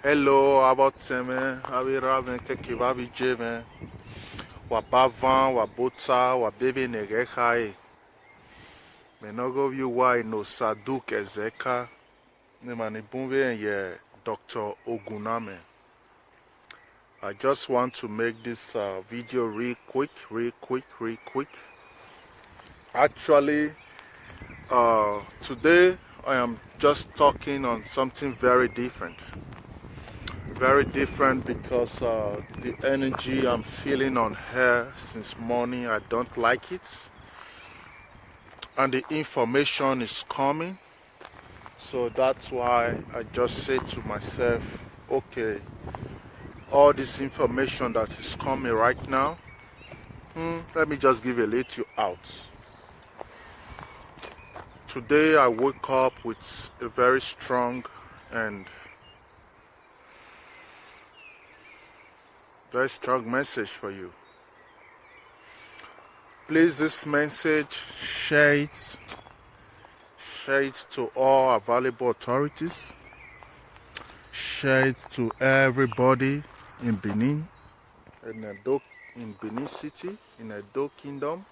Hello, aboteme, abirame, kekibabi jeme, wabavan, wabota, wabebe negekai. Menogo you why Nosa Duke Ezeka, nemani bumbe ye Dr. Oguname. I just want to make this video real quick. Actually, today I am just talking on something very different. Very different because the energy I'm feeling on here since morning, I don't like it. And the information is coming. So that's why I just say to myself, okay, all this information that is coming right now, let me just give a little out. Today I woke up with a very strong and very strong message for you. Please, this message, share it to all available authorities, share it to everybody in Benin, in Benin City, in Edo Kingdom,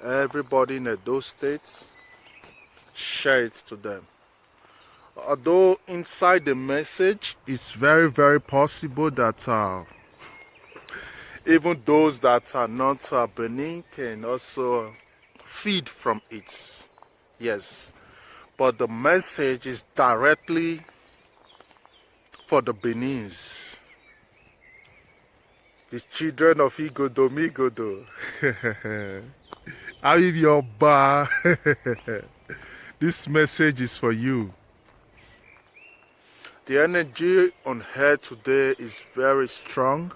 everybody in Edo States, share it to them. Although inside the message, it's very, very possible that even those that are not Benin can also feed from it. Yes, but the message is directly for the Benins, the children of Igodo Migodo. Abiyoba. This message is for you. The energy on here today is very strong,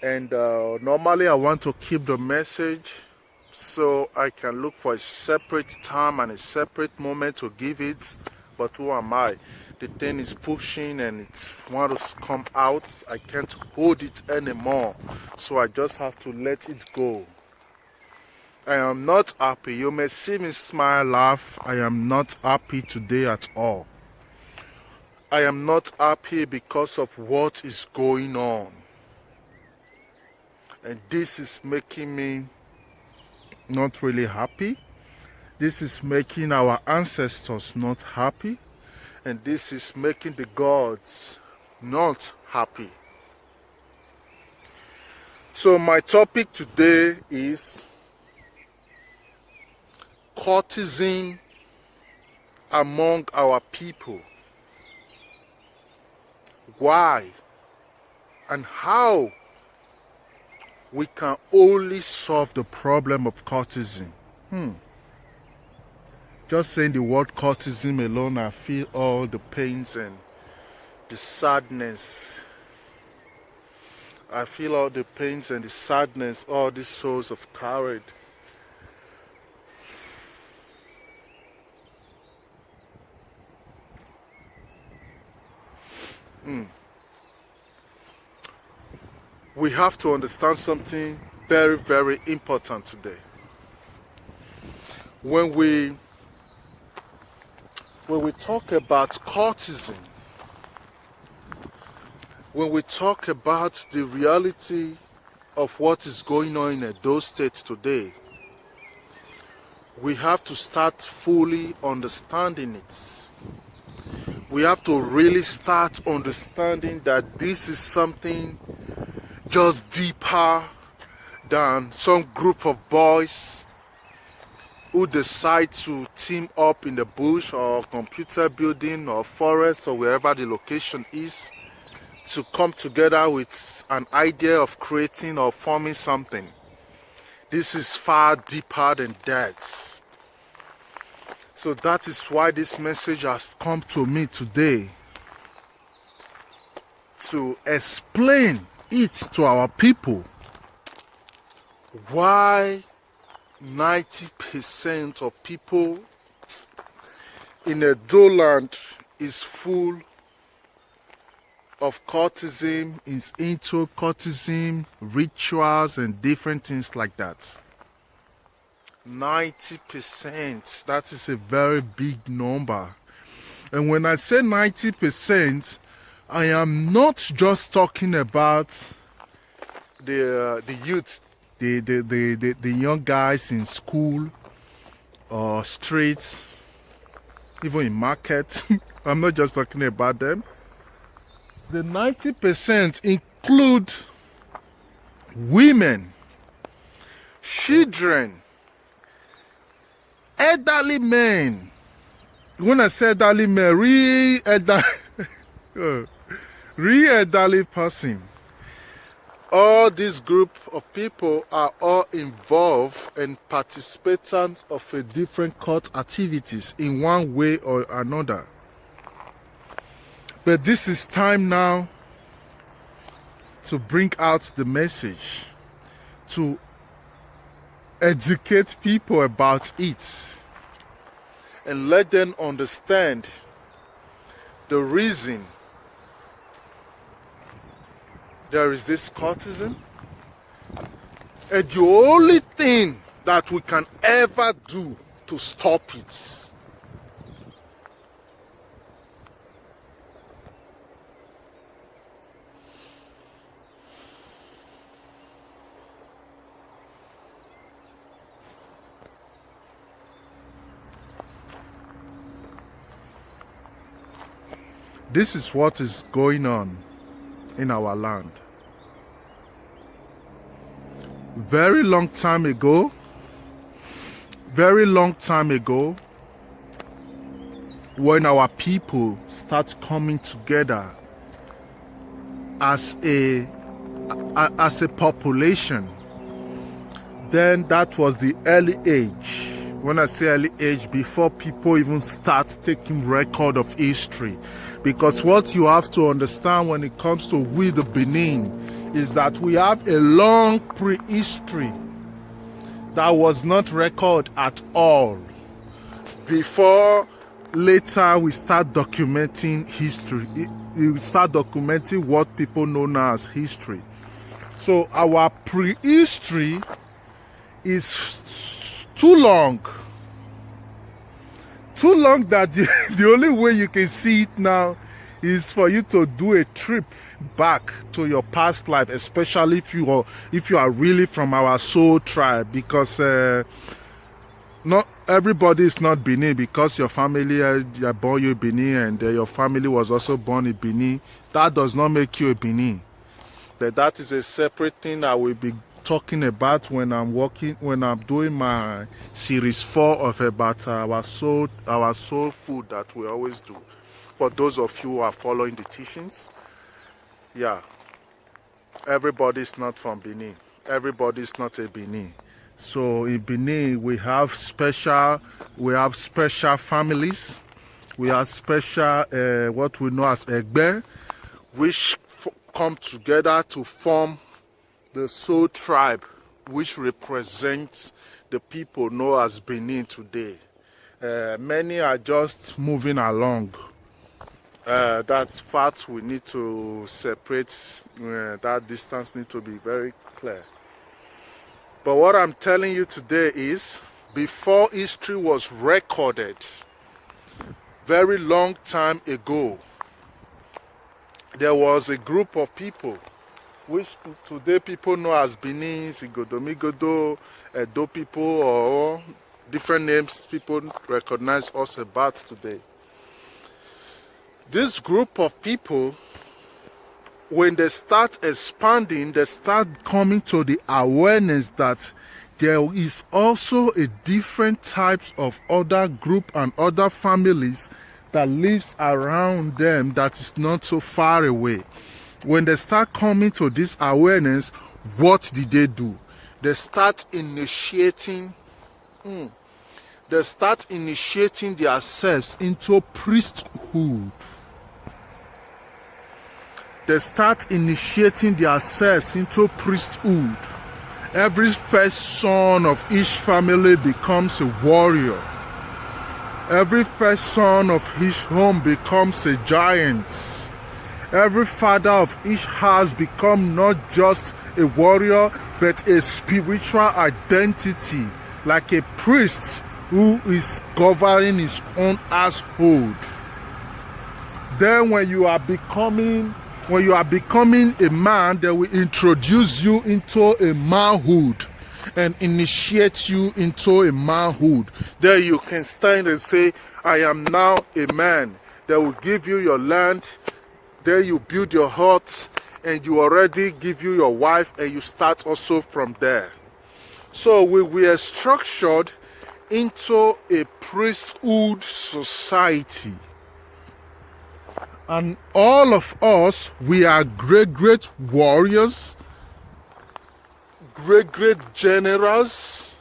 and normally I want to keep the message so I can look for a separate time and a separate moment to give it, but who am I? The thing is pushing and it wants to come out. I can't hold it anymore, so I just have to let it go. I am not happy. You may see me smile, laugh. I am not happy today at all. I am not happy because of what is going on. And this is making me not really happy. This is making our ancestors not happy. And this is making the gods not happy. So my topic today is cultism among our people. Why and how we can only solve the problem of cultism. Just saying the word cultism alone, I feel all the pains and the sadness. I feel all the pains and the sadness all these souls have carried. We have to understand something very, very important today. When we talk about cultism, when we talk about the reality of what is going on in Edo State today, we have to start fully understanding it. We have to really start understanding that this is something just deeper than some group of boys who decide to team up in the bush or computer building or forest or wherever the location is to come together with an idea of creating or forming something. This is far deeper than that. So that is why this message has come to me today, to explain it to our people why 90% of people in Edo Land is full of cultism, is into cultism, rituals and different things like that. 90%, that is a very big number. And when I say 90%, I am not just talking about the youth, the young guys in school or streets, even in market. I'm not just talking about them. The 90% include women, children, elderly men. When I say elderly men, real elderly person. All this group of people are all involved and participants of a different cult activities in one way or another. But this is time now to bring out the message, to educate people about it, and let them understand the reason there is this cultism. And the only thing that we can ever do to stop it this is what is going on in our land. Very long time ago, when our people start coming together as a population, then that was the early age. When I say early age, before people even start taking record of history. Because what you have to understand when it comes to we the Benin is that we have a long prehistory that was not recorded at all. Before later we start documenting history. We start documenting what people know now as history. So our prehistory is too long that the only way you can see it now is for you to do a trip back to your past life, especially if you are really from our soul tribe, because not everybody is not Benin. Because your family are born in Benin and your family was also born in Benin, that does not make you a Benin. But that is a separate thing I will be talking about when I'm doing my series 4 of about our soul food that we always do. For those of you who are following the teachings, yeah, everybody's not from Benin. Everybody's not a Benin. So in Benin we have special families. We have special what we know as Egbe, which come together to form the soul tribe, which represents the people known as Benin today. Many are just moving along. That's fact. We need to separate. That distance needs to be very clear. But what I'm telling you today is, before history was recorded, very long time ago, there was a group of people which today people know as Benin, Sigodomigodo, Edo people, or different names people recognize us about today. This group of people, when they start expanding, they start coming to the awareness that there is also a different types of other group and other families that lives around them that is not so far away. When they start coming to this awareness, what did they do? They start initiating themselves into priesthood. They start initiating themselves into priesthood. Every first son of each family becomes a warrior. Every first son of each home becomes a giant. Every father of each house becomes not just a warrior, but a spiritual identity, like a priest who is governing his own household. Then when you are becoming a man, they will introduce you into a manhood and initiate you into a manhood. There you can stand and say, I am now a man. They will give you your land. There you build your hut, and you already give you your wife, and you start also from there. So we were structured into a priesthood society. And all of us, we are great warriors, great generals,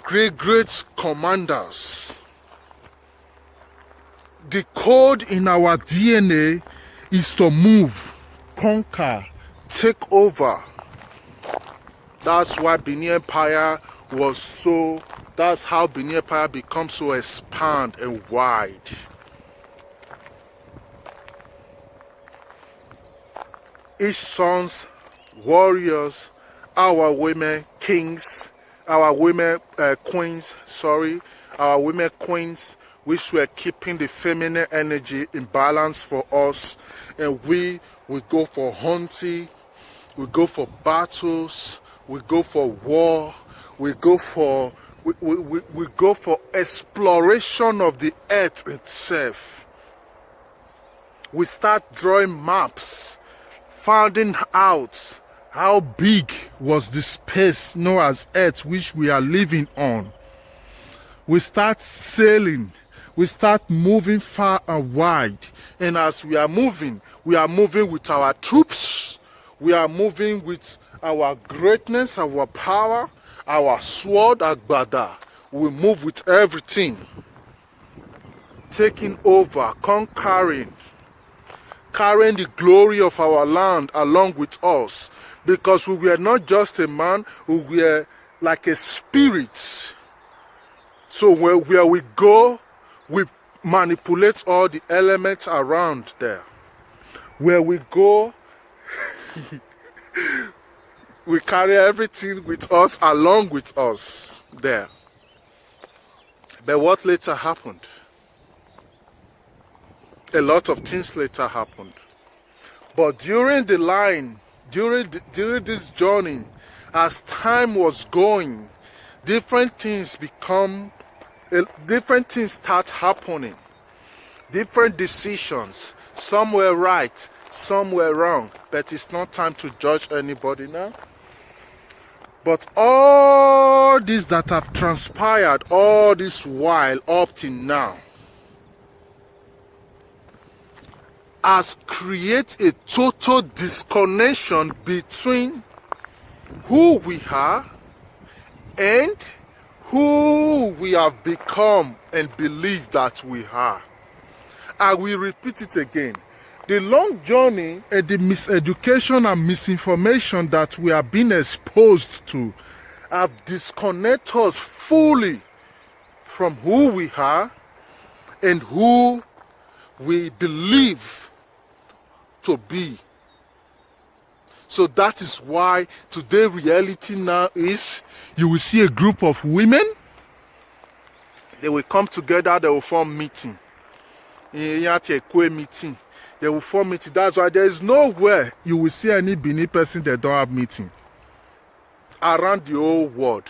great commanders. The code in our DNA is to move, conquer, take over. That's why Benin Empire that's how Benin Empire becomes so expand and wide. Each sons, warriors, our women kings, our women queens, our women queens, which were keeping the feminine energy in balance for us. And we go for hunting, we go for battles, we go for war, we go for exploration of the earth itself. We start drawing maps, finding out how big was the space known as Earth which we are living on. We start sailing, we start moving far and wide. And as we are moving with our troops, we are moving with our greatness, our power, our sword, Agbada. We move with everything, taking over, conquering, carrying the glory of our land along with us, because we were not just a man, we were like a spirit. So where we go, we manipulate all the elements around there. Where we go, we carry everything with us, along with us there. But what later happened? A lot of things later happened. But during this journey, as time was going, different things start happening. Different decisions. Some were right, some were wrong. But it's not time to judge anybody now. But all this that have transpired all this while up till now has created a total disconnection between who we are and who we have become and believe that we are. I will repeat it again. The long journey and the miseducation and misinformation that we are being exposed to have disconnected us fully from who we are and who we believe to be. So that is why today reality now is you will see a group of women, they will come together, they will form meeting. Meeting. They will form meeting. That's why there is nowhere you will see any Benin person that don't have meeting. Around the whole world.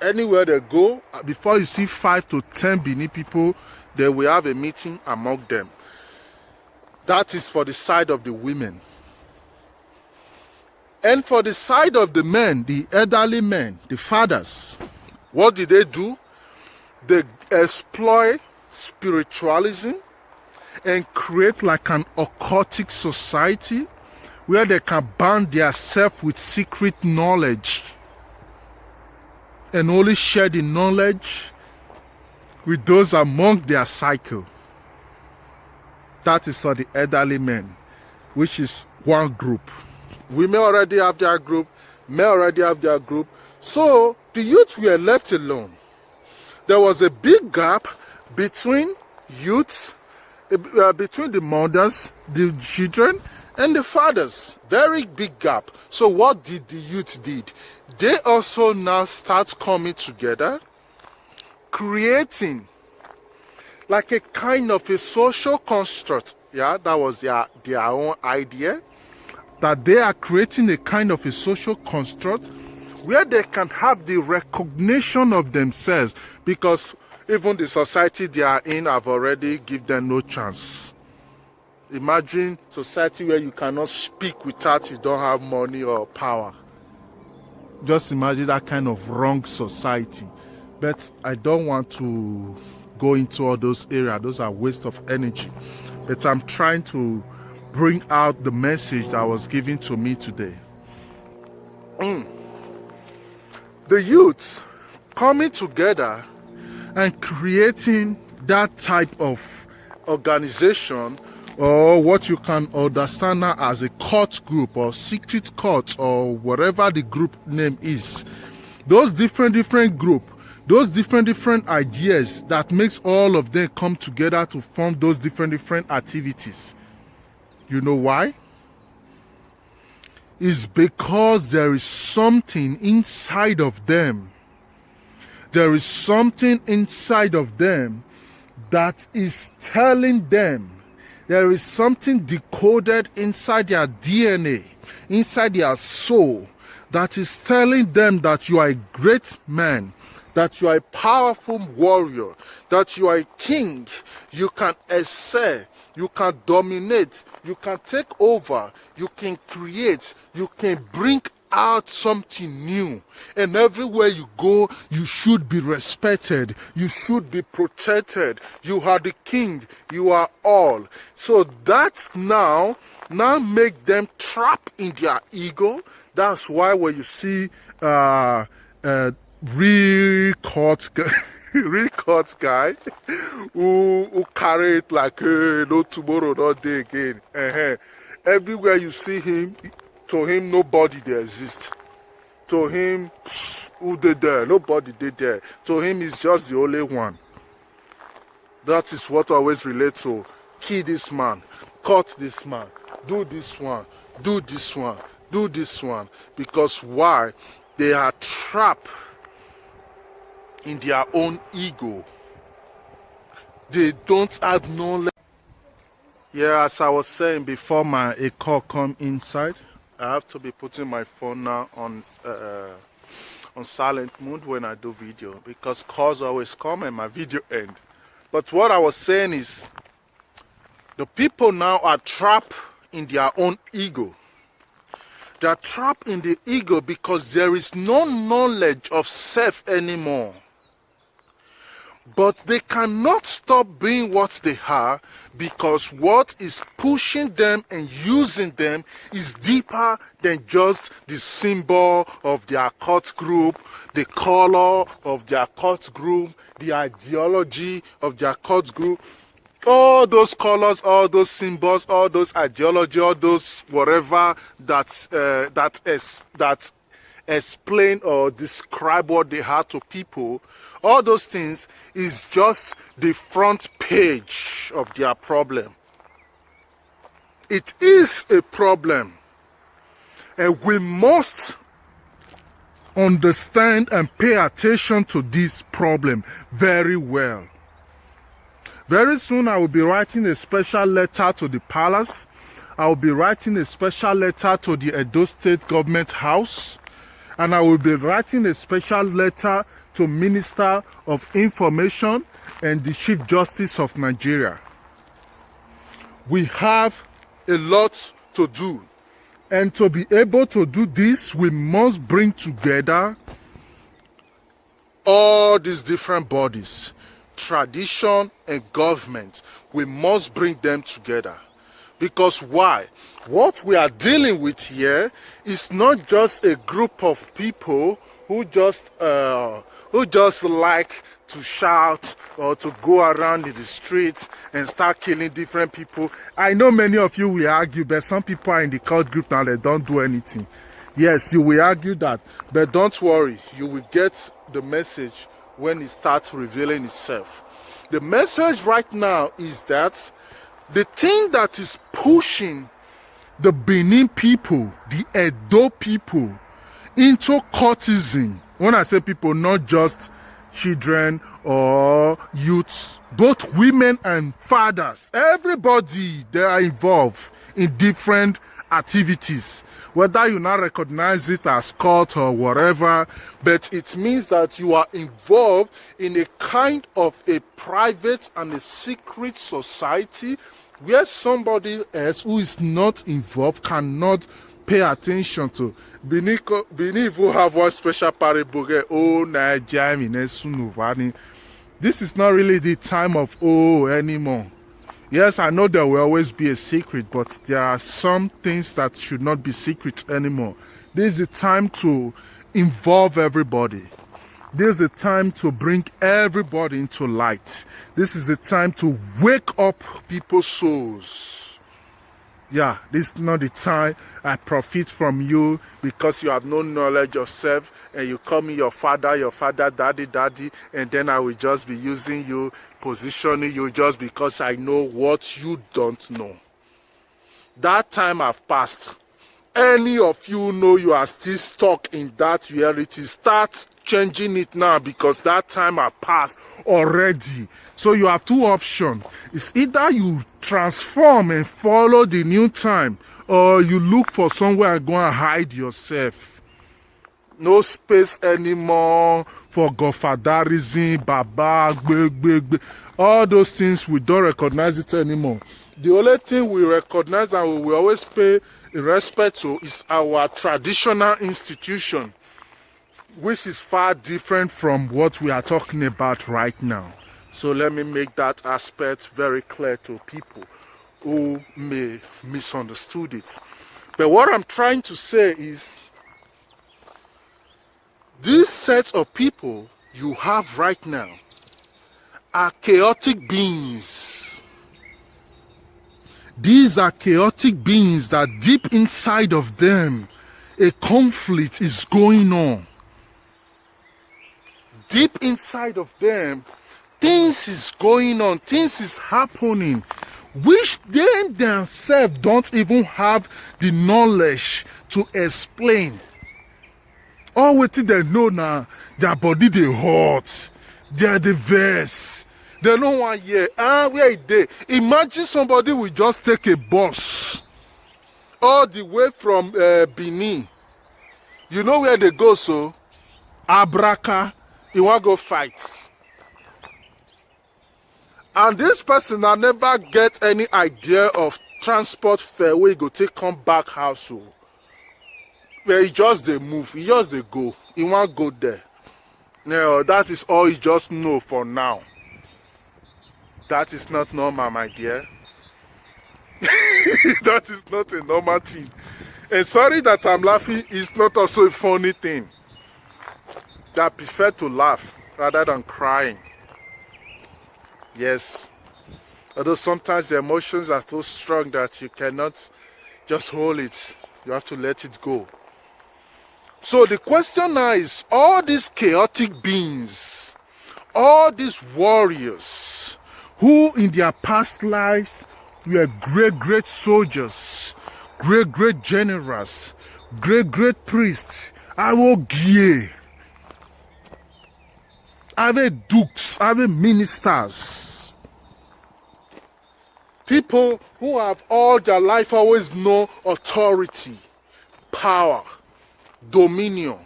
Anywhere they go, before you see 5 to 10 Benin people, they will have a meeting among them. That is for the side of the women. And for the side of the men, the elderly men, the fathers, what did they do? They exploit spiritualism and create like an occultic society where they can bind themselves with secret knowledge and only share the knowledge with those among their cycle. That is for the elderly men, which is one group. Women already have their group, men already have their group. So the youth were left alone. There was a big gap between youth, between the mothers, the children, and the fathers. Very big gap. So what did the youth did? They also now start coming together, creating like a kind of a social construct. Yeah, that was their own idea, that they are creating a kind of a social construct where they can have the recognition of themselves, because even the society they are in have already given them no chance. Imagine society where you cannot speak without you don't have money or power. Just imagine that kind of wrong society. But I don't want to go into all those areas. Those are waste of energy. But I'm trying to bring out the message that was given to me today. The youth coming together and creating that type of organization, or what you can understand now as a cult group or secret cult or whatever the group name is. Those different group, those different ideas that makes all of them come together to form those different activities. You know why? It's because there is something inside of them. There is something inside of them that is telling them. There is something decoded inside their DNA, inside their soul, that is telling them that you are a great man, that you are a powerful warrior, that you are a king, you can excel, you can dominate, you can take over, you can create, you can bring out something new. And everywhere you go, you should be respected, you should be protected. You are the king, you are all. So that now make them trap in their ego. That's why when you see real court guy who carry it like no tomorrow, no day again. Everywhere you see him, to him nobody there exists. To him, who did there? Nobody did there. To him, he's just the only one. That is what I always relate to. Kill this man, cut this man, do this one, do this one, do this one. Because why? They are trapped in their own ego. They don't have knowledge. Yeah, as I was saying before a call come inside, I have to be putting my phone now on silent mode when I do video, because calls always come and my video end. But what I was saying is, the people now are trapped in their own ego. They are trapped in the ego because there is no knowledge of self anymore. But they cannot stop being what they are, because what is pushing them and using them is deeper than just the symbol of their cult group, the color of their cult group, the ideology of their cult group. All those colors, all those symbols, all those ideology, all those whatever that explain or describe what they are to people, all those things is just the front page of their problem. It is a problem, and we must understand and pay attention to this problem very well. Very soon I will be writing a special letter to the palace. I will be writing a special letter to the Edo State Government House. And I will be writing a special letter to Minister of Information and the Chief Justice of Nigeria. We have a lot to do. And to be able to do this, we must bring together all these different bodies, tradition and government. We must bring them together. Because why? What we are dealing with here is not just a group of people who just like to shout or to go around in the streets and start killing different people. I know many of you will argue, but some people are in the cult group now, they don't do anything. Yes, you will argue that, but don't worry, you will get the message when it starts revealing itself. The message right now is that the thing that is pushing the Benin people, the Edo people, into cultism, when I say people, not just children or youths, both women and fathers. Everybody, they are involved in different activities. Whether you not recognize it as cult or whatever, but it means that you are involved in a kind of a private and a secret society where somebody else who is not involved cannot pay attention to. Bini will have one special parable. Oh, this is not really the time of anymore. Yes, I know there will always be a secret, but there are some things that should not be secret anymore. This is the time to involve everybody. This is the time to bring everybody into light. This is the time to wake up people's souls. Yeah, this is not the time I profit from you because you have no knowledge yourself and you call me your father, daddy, and then I will just be using you, positioning you just because I know what you don't know. That time have passed. Any of you know you are still stuck in that reality, start changing it now because that time has passed already. So you have two options. It's either you transform and follow the new time, or you look for somewhere and go and hide yourself. No space anymore for godfatherism, baba, all those things, we don't recognize it anymore. The only thing we recognize and we will always pay respect to is our traditional institution, which is far different from what we are talking about right now. So let me make that aspect very clear to people who may misunderstood it. But what I'm trying to say is, these sets of people you have right now are chaotic beings. These are chaotic beings that deep inside of them, a conflict is going on. Deep inside of them, things is going on, things is happening, which they themselves don't even have the knowledge to explain. All what they know now, their body they hot, they are the verse. They don't want here. Where they? Imagine somebody will just take a bus all the way from Benin. You know where they go, so? Abraka, you want to go fight. And this person I never get any idea of transport fare where you go take come back house. So where he just they move, he just they go. He want go there. No, that is all you just know for now. That is not normal, my dear. That is not a normal thing. And sorry that I'm laughing, it's not also a funny thing. I prefer to laugh rather than crying. Yes. Although sometimes the emotions are so strong that you cannot just hold it. You have to let it go. So the question now is, all these chaotic beings, all these warriors, who in their past lives were great soldiers, great generals, great priests, awogie, ave dukes, ave ministers, people who have all their life always know authority, power, dominion,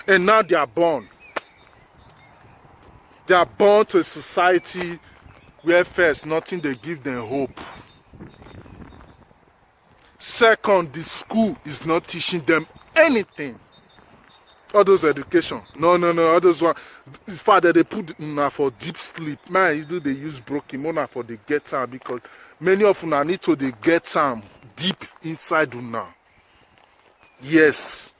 and now they are born. They are born to a society where first, nothing they give them hope. Second, the school is not teaching them anything. All those education. No, all those one. Father, they put una for deep sleep. Man, you do they use broken una for the get time because many of una need to the get time deep inside una. Yes.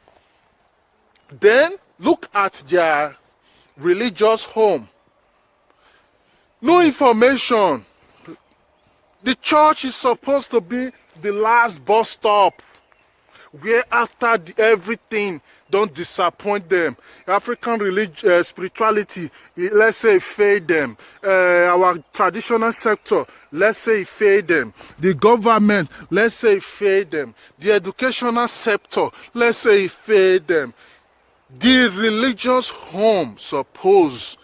Then look at their religious home. No information. The church is supposed to be the last bus stop where after everything don't disappoint them. African religion, spirituality, let's say fade them. Our traditional sector, let's say fade them. The government, let's say fade them. The educational sector, let's say fade them. The religious home supposed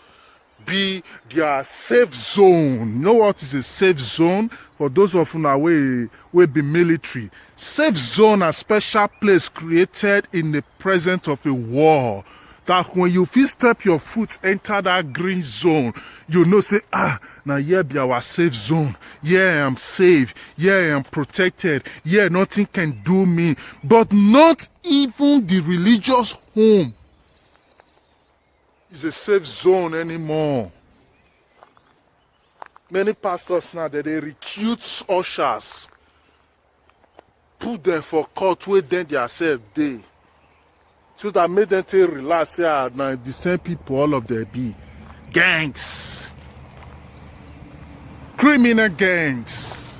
be their safe zone. You know what is a safe zone? For those of you now will be military. Safe zone, a special place created in the presence of a war. That when you feel step your foot enter that green zone, you know say, now here be our safe zone. Yeah, I'm safe. Yeah, I'm protected. Yeah, nothing can do me. But not even the religious home is a safe zone anymore. Many pastors now that they recruit ushers, put them for court where then themselves they. So that made them take relax. Yeah, now the same people, all of them be gangs, criminal gangs.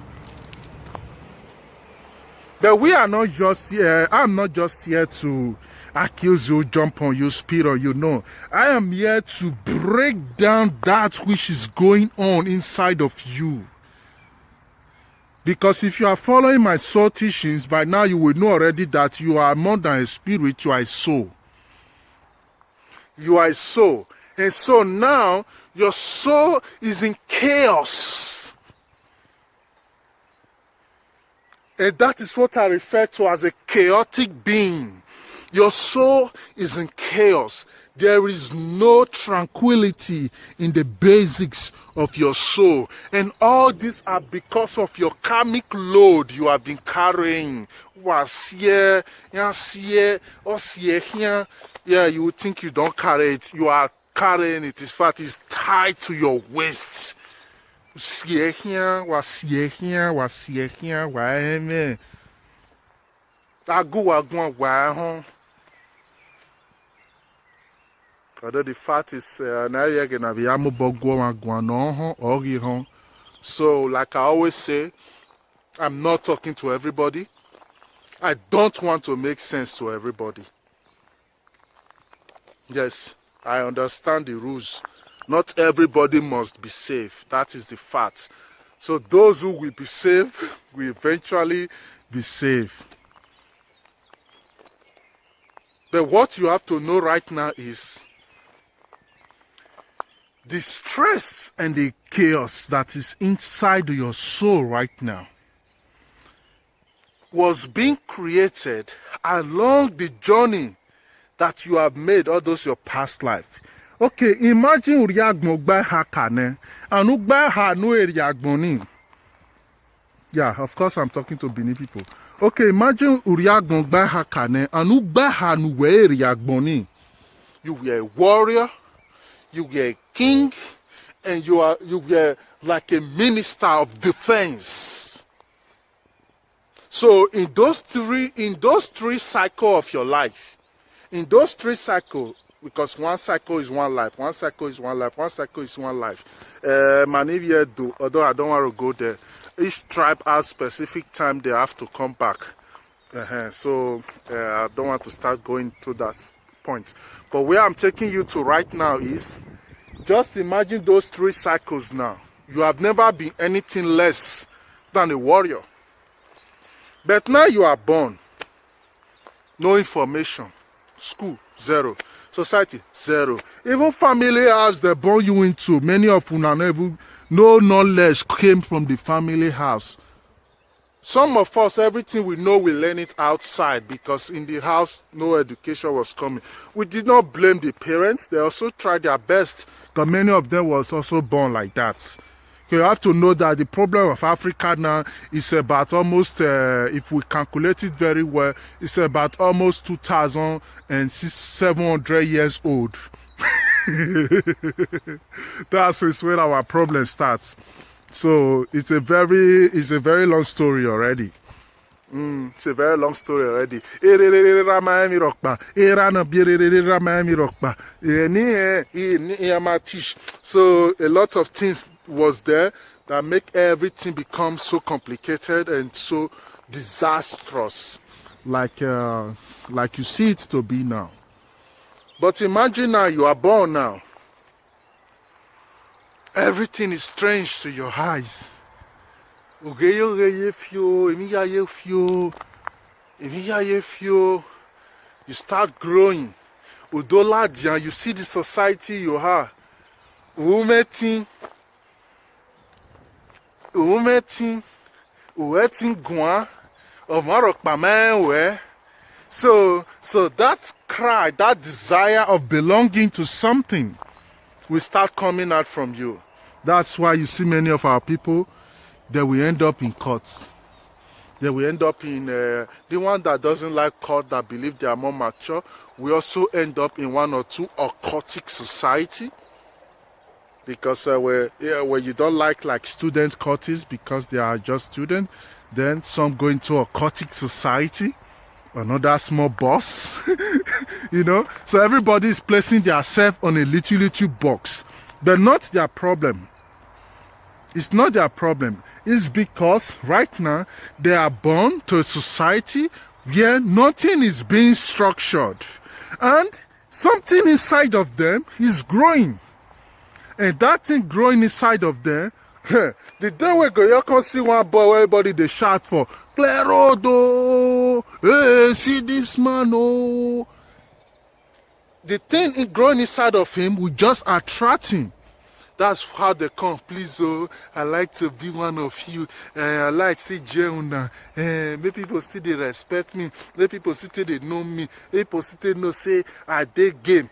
But we are not just here. I'm not just here to accuse you, jump on you, spit on you. No, I am here to break down that which is going on inside of you. Because if you are following my soul teachings, by now you will know already that you are more than a spirit, you are a soul. You are a soul. And so now, your soul is in chaos. And that is what I refer to as a chaotic being. Your soul is in chaos. There is no tranquility in the basics of your soul. And all these are because of your karmic load you have been carrying. Yeah, you would think you don't carry it. You are carrying it. In fact, it's tied to your waist. Although the fact is, so like I always say, I'm not talking to everybody. I don't want to make sense to everybody. Yes, I understand the rules. Not everybody must be safe. That is the fact. So those who will be safe will eventually be safe. But what you have to know right now is the stress and the chaos that is inside your soul right now was being created along the journey that you have made all those your past life. Okay, imagine uriagbon gba hakane anu gba ha no eriagbon. Yeah, of course I'm talking to Benin people. Okay, imagine uriagbon gba hakane anu gba ha no we eriagbon. You were a warrior, you were a king, and you were like a minister of defense. So in those three cycles of your life, in those three cycles, because one cycle is one life, one cycle is one life, one cycle is one life. Although I don't want to go there, each tribe has specific time they have to come back. So I don't want to start going to that point. But where I'm taking you to right now is, just imagine those three cycles now. You have never been anything less than a warrior. But now you are born. No information. School, zero. Society, zero. Even family house they born you into, many of you never, no knowledge came from the family house. Some of us, everything we know, we learn it outside because in the house, no education was coming. We did not blame the parents. They also tried their best, but many of them was also born like that. You have to know that the problem of Africa now is about almost, if we calculate it very well, it's about almost 2,700 years old. That's when our problem starts. So it's a very long story already. It's a very long story already. So a lot of things was there that make everything become so complicated and so disastrous, like you see it to be now. But imagine now you are born now. Everything is strange to your eyes. You start growing. You see the society you are. umetin gwa omarokpamewe. So that cry, that desire of belonging to something will start coming out from you. That's why you see many of our people, they will end up in courts. They will end up in the one that doesn't like court, that believe they are more mature. We also end up in one or two occultic society, because where you don't like student courts because they are just students. Then some go into occultic society, another small boss, you know. So everybody is placing themselves on a little box, but not their problem. It's not their problem. It's because right now they are born to a society where nothing is being structured, and something inside of them is growing, and that thing growing inside of them. The day we go, you can see one boy where everybody they shout for, clear road, oh, hey, see this man, oh. The thing growing inside of him will just attract him. That's how they come. Please, oh, I like to be one of you. I like to see Jeuna. Maybe people still they respect me. Maybe people still they know me. Maybe people still know say I did game.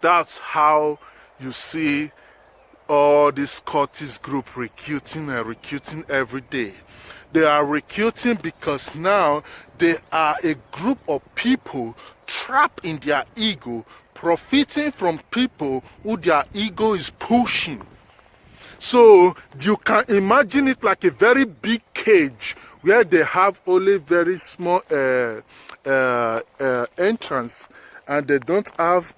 That's how you see all this cultist group recruiting every day. They are recruiting because now they are a group of people trapped in their ego, profiting from people who their ego is pushing. So you can imagine it like a very big cage where they have only very small entrance, and they don't have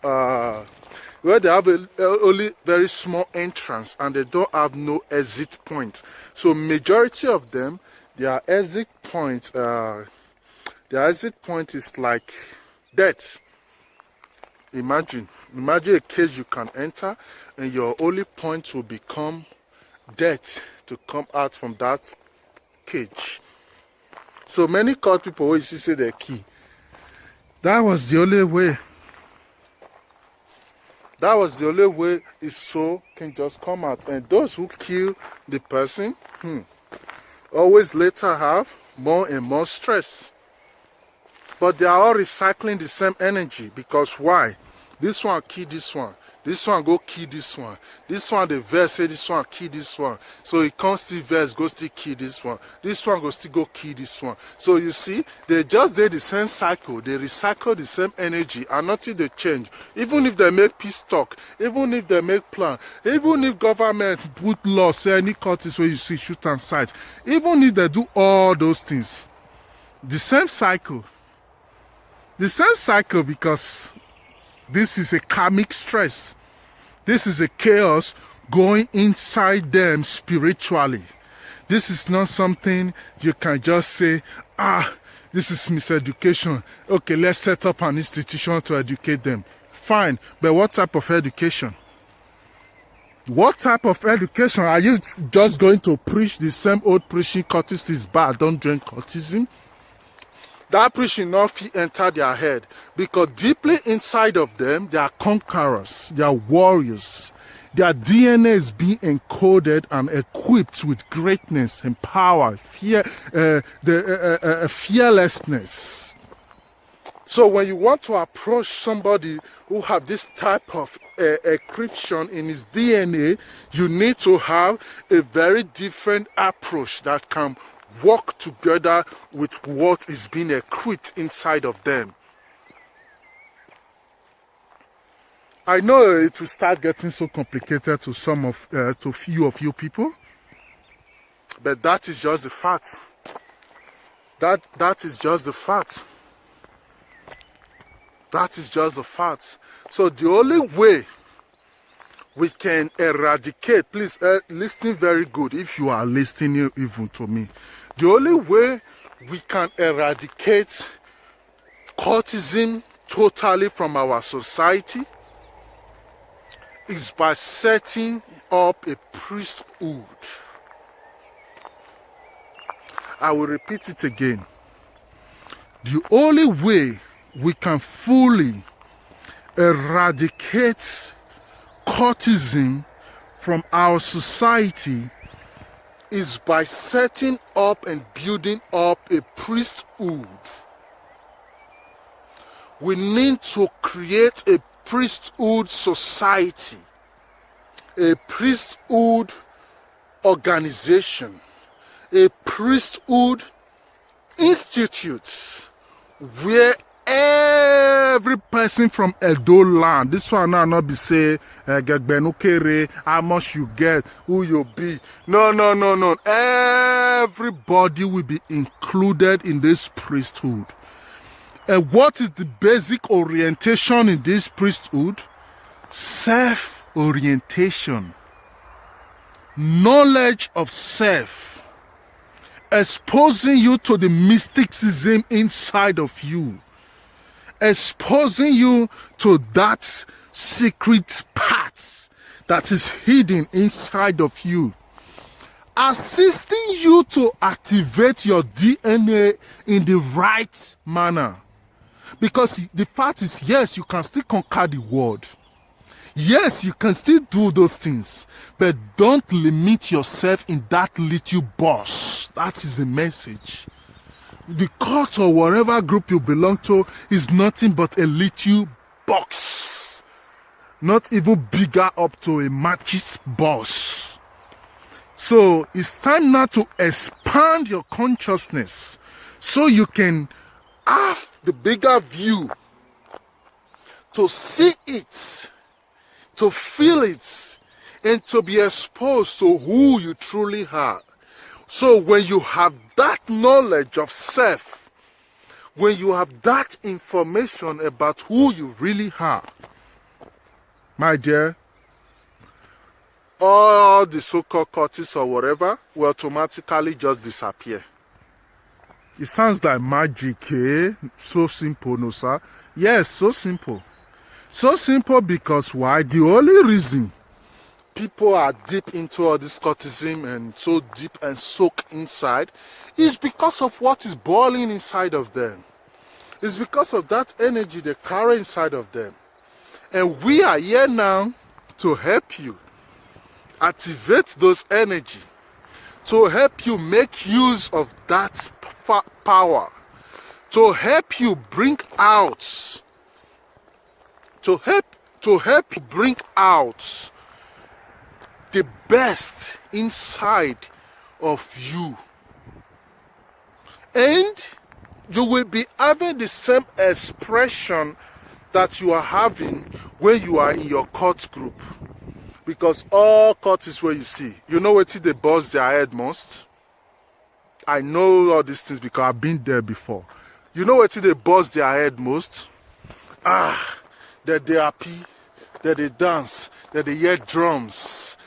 where they have only very small entrance, and they don't have no exit point. So majority of them, their exit point is like death. Imagine a cage you can enter, and your only point will become death to come out from that cage. So many cult people always say their key. That was the only way. That was the only way his soul can just come out. And those who kill the person always later have more and more stress. But they are all recycling the same energy, because why? This one kill this one. This one go kill this one. This one the verse say this one kill this one. So it comes still verse go still kill this one. This one go still go kill this one. So you see, they just did the same cycle. They recycle the same energy, and nothing they change. Even if they make peace talk, even if they make plan, even if government put law, say any cultist where you see shoot and sight, even if they do all those things, the same cycle. The same cycle, because this is a karmic stress. This is a chaos going inside them spiritually. This is not something you can just say, this is miseducation. Okay, let's set up an institution to educate them. Fine, but what type of education? What type of education? Are you just going to preach the same old preaching, cultist is bad, don't join cultism? That preaching not enter their head, because deeply inside of them, they are conquerors, they are warriors. Their DNA is being encoded and equipped with greatness and power, fearlessness. So when you want to approach somebody who have this type of encryption in his DNA, you need to have a very different approach that can work together with what is being equipped inside of them. I know it will start getting so complicated to few of you people, but that is just the fact. That is just the fact. That is just the fact. So the only way we can eradicate, please listen very good if you are listening even to me. The only way we can eradicate cultism totally from our society is by setting up a priesthood. I will repeat it again. The only way we can fully eradicate cultism from our society is by setting up and building up a priesthood. We need to create a priesthood society, a priesthood organization, a priesthood institute where every person from Edo Land, this one now not be say how much you get, who you be. No. Everybody will be included in this priesthood. And what is the basic orientation in this priesthood? Self-orientation. Knowledge of self. Exposing you to the mysticism inside of you. Exposing you to that secret part that is hidden inside of you. Assisting you to activate your DNA in the right manner. Because the fact is, yes, you can still conquer the world. Yes, you can still do those things. But don't limit yourself in that little box. That is the message. The cult or whatever group you belong to is nothing but a little box. Not even bigger up to a matches box. So it's time now to expand your consciousness so you can have the bigger view, to see it, to feel it, and to be exposed to who you truly are. So when you have that knowledge of self, when you have that information about who you really are, my dear, all the so-called cultists or whatever will automatically just disappear. It sounds like magic, eh? So simple, Nosa. Yes, so simple. So simple because why? The only reason people are deep into all this cultism and so deep and soaked inside is because of what is boiling inside of them. It's because of that energy they carry inside of them. And we are here now to help you activate those energy, to help you make use of that power, to help you bring out, to help you bring out the best inside of you. And you will be having the same expression that you are having when you are in your cult group. Because all cultists where you see, you know what they buzz their head most? I know all these things because I've been there before. You know what they buzz their head most? That they happy, that they dance, that they hear drums.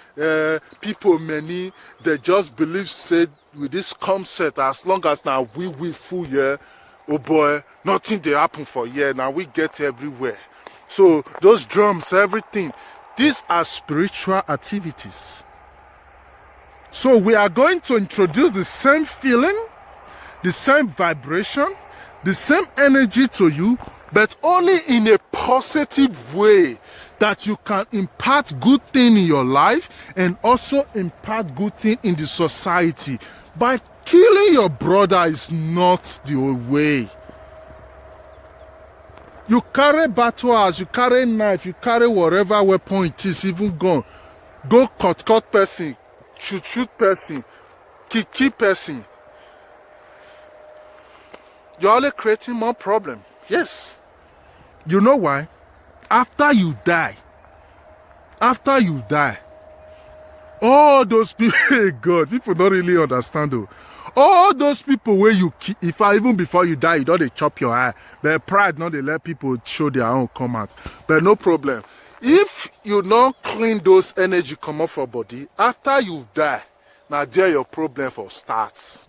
People many, they just believe said with this concept, as long as now we full year, oh boy, nothing they happen for year, now we get everywhere. So those drums, everything, these are spiritual activities. So we are going to introduce the same feeling, the same vibration, the same energy to you, but only in a positive way that you can impart good thing in your life and also impart good thing in the society. By killing your brother is not the way. You carry battle axe, you carry knife, you carry whatever weapon it is, even gun. Go cut person, shoot person, kill person. You're only creating more problem. Yes. You know why? After you die, all those people, God, people don't really understand though. All those people where you kill, even before you die, you don't they chop your eye. But pride, not they let people show their own come out. But no problem. If you not clean those energy come off your body, after you die, now there your problem for starts.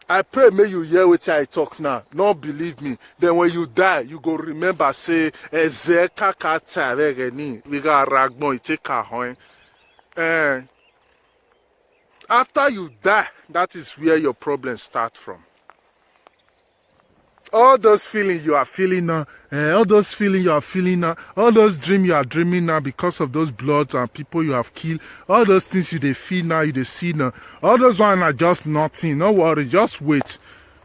I pray may you hear what I talk now. Not believe me. Then when you die, you go remember say, Ezeka kata regeni, we got ragmo iteka hoin. After you die, that is where your problems start from. All those feelings you are feeling now, all those feelings you are feeling now, all those dreams you are dreaming now because of those bloods and people you have killed, all those things you they feel now, you they see now, all those ones are just nothing. No worry, just wait.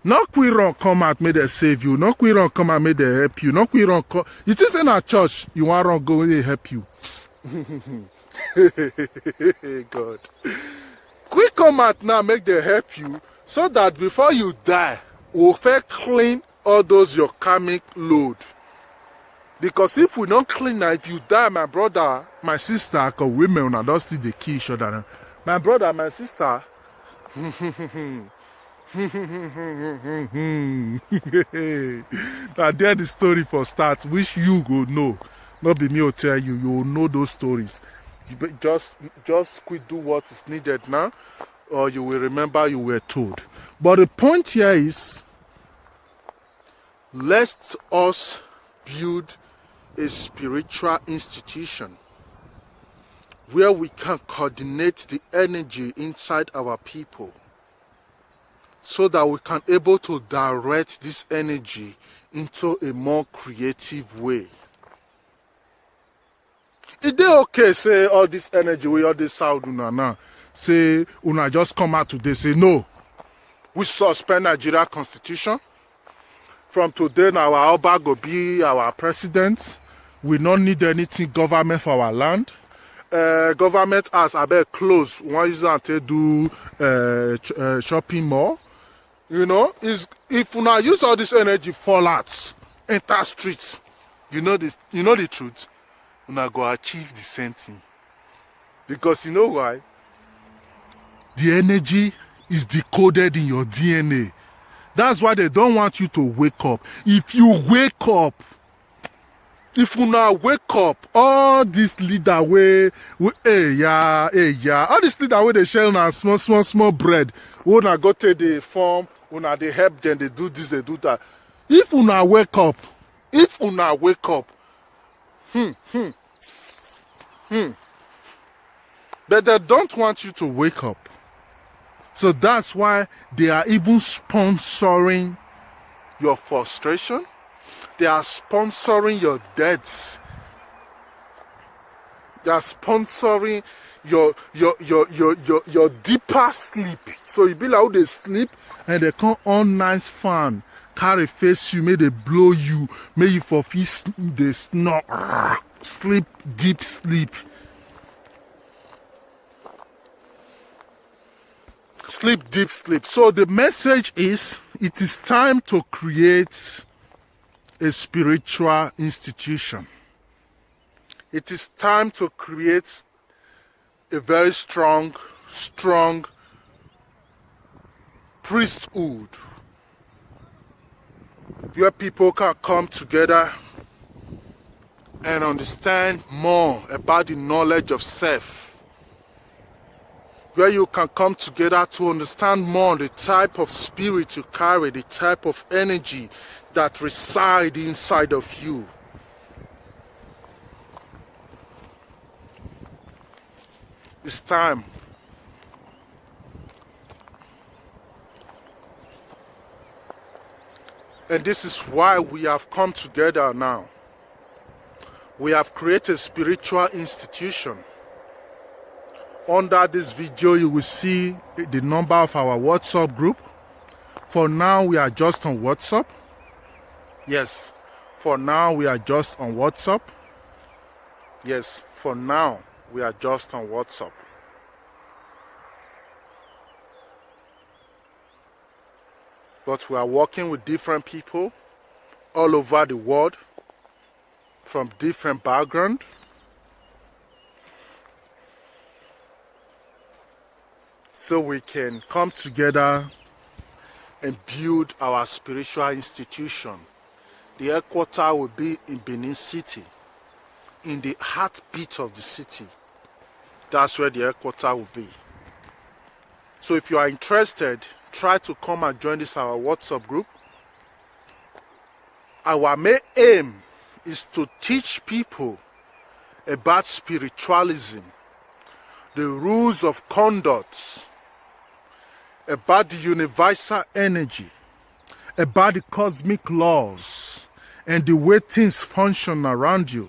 No queer come out, may they save you. No queer come out, may they help you. No queer come. It is in a church, you want to go, they help you. God. Quick come out now, make them help you, so that before you die, we'll first clean all those your karmic load. Because if we don't clean that, if you die, my brother, my sister, because women are just still they kill each other. My brother, my sister. Now there the story for starts, which you go know. Not be me will tell you, you will know those stories. Just quick do what is needed now, or you will remember you were told. But the point here is, let us build a spiritual institution where we can coordinate the energy inside our people so that we can able to direct this energy into a more creative way. Is it okay say all this energy, all this sound now, say una just come out today, say no, we suspend Nigeria constitution. From today now our Oba go be our president. We don't need anything government for our land. Government has close one is to do shopping mall. You know, is if una use all this energy fall out, enter streets, you know the truth, una go achieve the same thing. Because you know why? The energy is decoded in your DNA. That's why they don't want you to wake up. If you wake up, if you now wake up, all this leader all this leader way they share now small bread. When I go to the farm, when they help them, they do this, they do that. If you now wake up, but they don't want you to wake up. So that's why they are even sponsoring your frustration. They are sponsoring your deaths. They are sponsoring your deeper sleep. So you be like how they sleep and they come on nice fan, carry face you, may they blow you, may you for feast they snore, sleep, deep sleep. Sleep, deep sleep. So the message is, it is time to create a spiritual institution. It is time to create a very strong priesthood where people can come together and understand more about the knowledge of self. Where you can come together to understand more the type of spirit you carry, the type of energy that reside inside of you. It's time. And this is why we have come together now. We have created a spiritual institution. Under this video, you will see the number of our WhatsApp group. For now, we are just on WhatsApp. Yes, for now, we are just on WhatsApp. Yes, for now, we are just on WhatsApp. But we are working with different people all over the world from different backgrounds. So we can come together and build our spiritual institution. The headquarters will be in Benin City, in the heartbeat of the city. That's where the headquarters will be. So if you are interested, try to come and join this our WhatsApp group. Our main aim is to teach people about spiritualism, the rules of conduct, about the universal energy, about the cosmic laws and the way things function around you.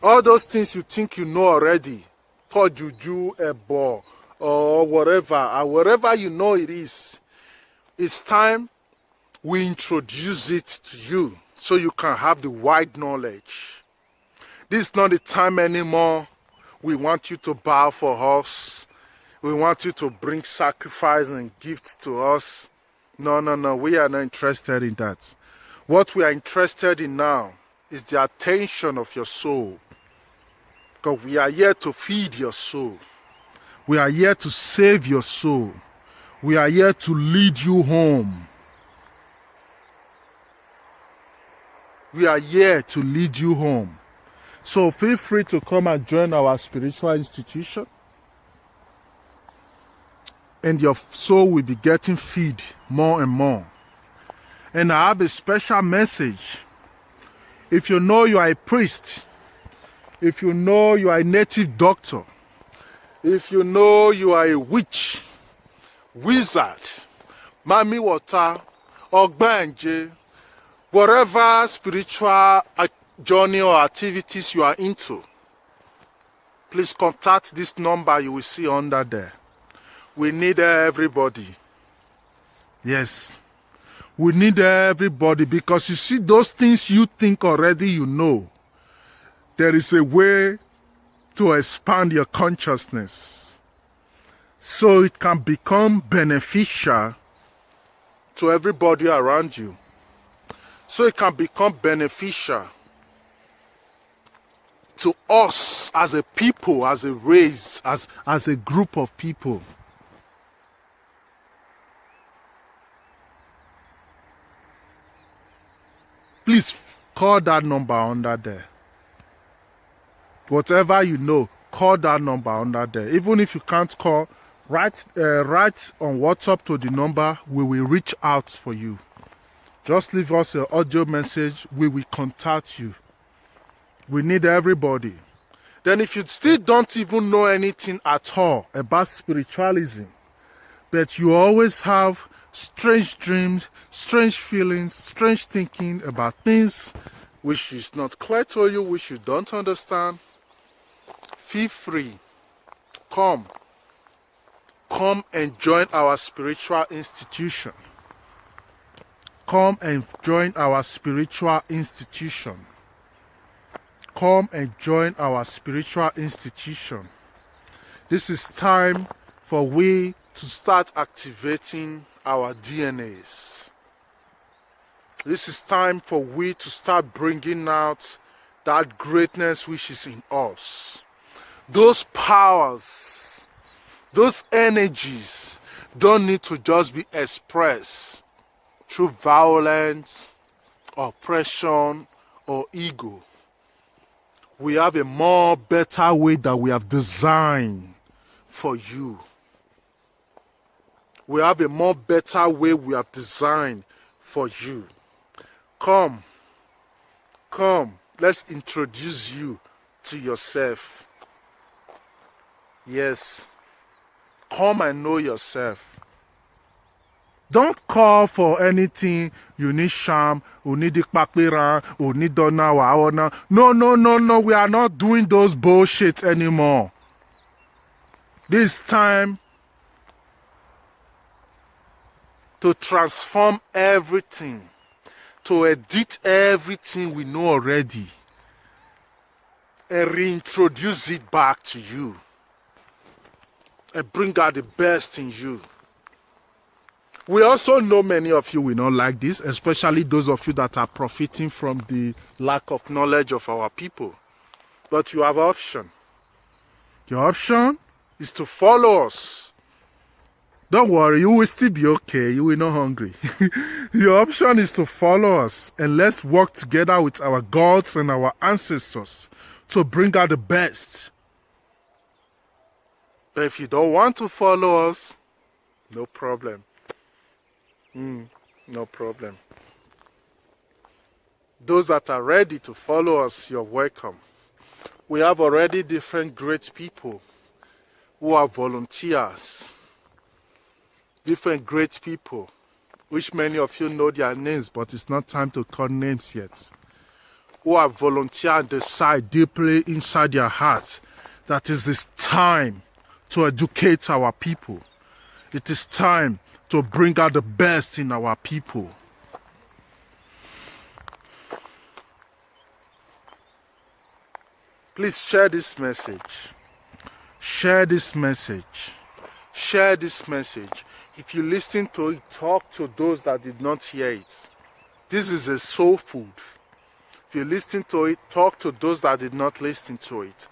All those things you think you know already, called juju, ebo, or whatever you know it is, it's time we introduce it to you so you can have the wide knowledge. This is not the time anymore. We want you to bow for us. We want you to bring sacrifice and gifts to us. No. We are not interested in that. What we are interested in now is the attention of your soul. Because we are here to feed your soul. We are here to save your soul. We are here to lead you home. We are here to lead you home. So feel free to come and join our spiritual institution. And your soul will be getting fed more and more. And I have a special message. If you know you are a priest, if you know you are a native doctor, if you know you are a witch, wizard, mami water, ogbanje, whatever spiritual journey or activities you are into, please contact this number you will see under there. We need everybody. Yes. We need everybody, because you see those things you think already you know. There is a way to expand your consciousness so it can become beneficial to everybody around you. So it can become beneficial to us as a people, as a race, as a group of people. Please call that number under there. Whatever you know, call that number under there. Even if you can't call, write on WhatsApp to the number. We will reach out for you. Just leave us an audio message. We will contact you. We need everybody. Then if you still don't even know anything at all about spiritualism, but you always have strange dreams, strange feelings, strange thinking about things which is not clear to you, which you don't understand, feel free. Come and join our spiritual institution. Come and join our spiritual institution. Come and join our spiritual institution. This is time for we to start activating our DNAs. This is time for we to start bringing out that greatness which is in us. Those powers, those energies don't need to just be expressed through violence, oppression, or ego. We have a more better way that we have designed for you. We have a more better way we have designed for you. Come, let's introduce you to yourself. Yes, come and know yourself. Don't call for anything. You need sham, you need ikpakpera, you need dona waona. No. We are not doing those bullshit anymore. This time to transform everything, to edit everything we know already, and reintroduce it back to you, and bring out the best in you. We also know many of you will not like this, especially those of you that are profiting from the lack of knowledge of our people. But you have an option. Your option is to follow us. Don't worry, you will still be okay. You will not hungry. Your option is to follow us, and let's work together with our gods and our ancestors to bring out the best. But if you don't want to follow us, no problem. No problem. Those that are ready to follow us, you're welcome. We have already different great people who are volunteers. Different great people which many of you know their names, but it's not time to call names yet, who have volunteered and decide deeply inside their hearts that it is time to educate our people. It is time to bring out the best in our people. Please share this message. Share this message. Share this message. If you listen to it, talk to those that did not hear it. This is a soul food. If you listen to it, talk to those that did not listen to it.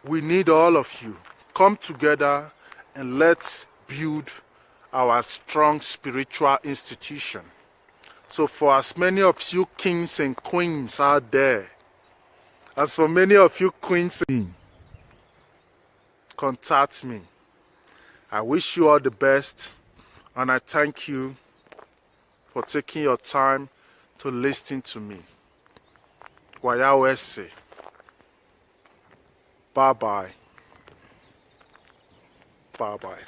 We need all of you. Come together and let's build our strong spiritual institution. So for as many of you kings and queens out there, as for many of you queens, contact me. I wish you all the best, and I thank you for taking your time to listen to me. Wayawese. Bye-bye. Bye-bye.